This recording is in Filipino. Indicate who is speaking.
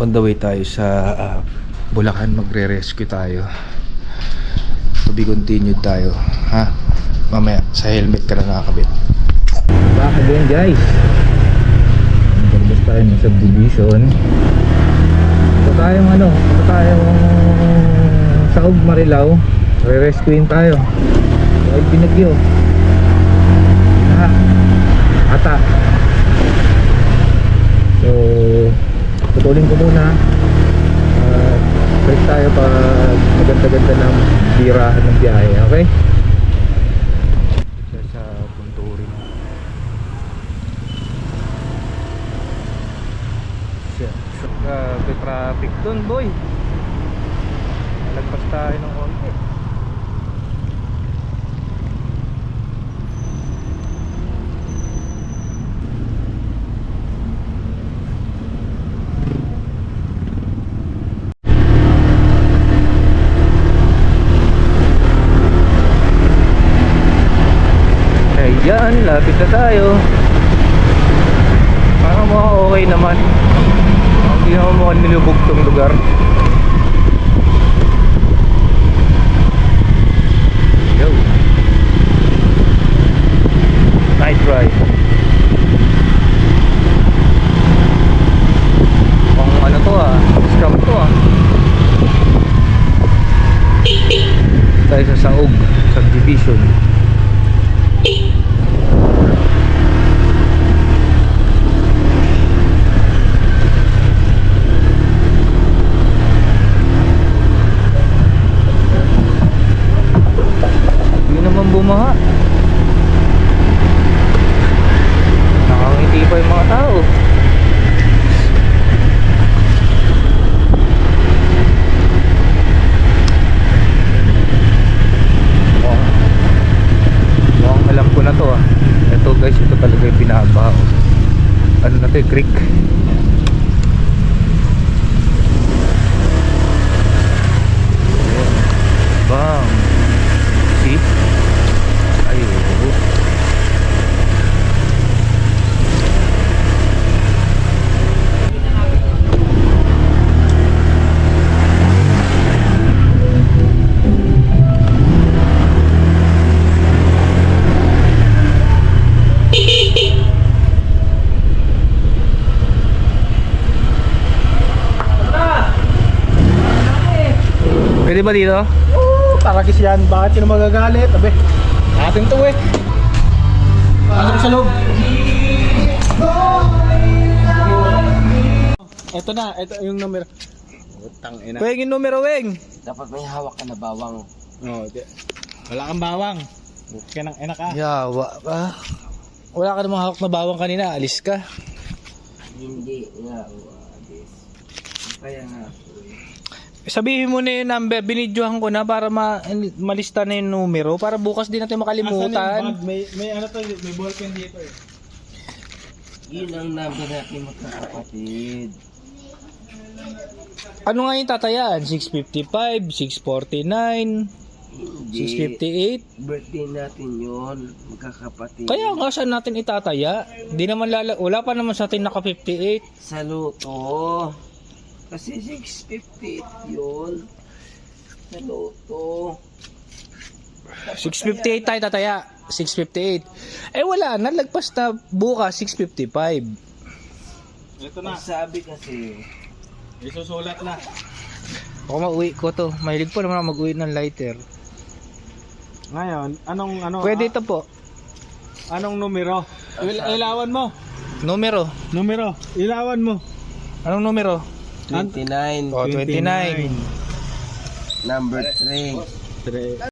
Speaker 1: On the way tayo sa Bulacan, magre-rescue tayo. To be continued tayo, ha? Mamaya sa helmet ka na nakakabit. Back again, guys. Naglabas tayo ng subdivision. Ito tayong Saug, Marilao. Re-rescuein tayo. Ay, binagyo. Ata. So, putulin ko muna. Balik tayo pag maganda-ganda ng birahan ng biyahe, okay? Sa Punturin. May traffic dun, boy. Nalagpas tayo ng konti. Ayan, lapit na tayo. Parang mga okay naman. Hindi naman mukhang nilubog tong lugar. Yo, nice ride. Pang ano to scam to tayo sa Saug subdivision. Bumaha. Nakangiti pa yung mga tao. Mukhang alam ko na to Ito guys, ito talaga yung binabaha. Ano na to, creek. Bang. See? Pwede ba dito?
Speaker 2: Oo, tarakis yan. Bakit sino magagalit? Abe, atin to Ano sa loob? Ito na, ito yung numero. Utang ina.
Speaker 1: Weng, yung numero, Weng.
Speaker 3: Dapat may hawak ka na bawang.
Speaker 2: Wala kang bawang. Kaya nang ina ka.
Speaker 1: Yawa ka. Wala ka namang hawak na bawang kanina, alis ka.
Speaker 3: Hindi nga. Kaya nga.
Speaker 1: Sabihin mo na yung number, binidyohan ko na para malista na yung numero para bukas din natin makalimutan.
Speaker 2: May ano to, may ballpen dito
Speaker 3: Yun ang number natin magkakapatid.
Speaker 1: Ano nga yung tatayaan? 655, 649,
Speaker 3: Hindi.
Speaker 1: 658.
Speaker 3: Birthday natin yun, magkakapatid.
Speaker 1: Kaya nga saan natin itataya? Di naman wala pa naman sa atin naka 58.
Speaker 3: Sa luto. Kasi 658 yun. Sa luto.
Speaker 1: 658 tayo tataya. 658. Eh wala na, lagpas na bukas 655.
Speaker 2: Ito na.
Speaker 3: Sabi kasi,
Speaker 2: Isusulat na.
Speaker 1: Ako mauwi ko to. Mahilig po naman ako mag-uwi ng lighter.
Speaker 2: Ngayon, anong
Speaker 1: Pwede ito po.
Speaker 2: Anong numero? Ilawan mo.
Speaker 1: Numero.
Speaker 2: Numero. Ilawan mo.
Speaker 1: Anong numero?
Speaker 3: 29.
Speaker 1: Oh, 29.
Speaker 3: Number 3.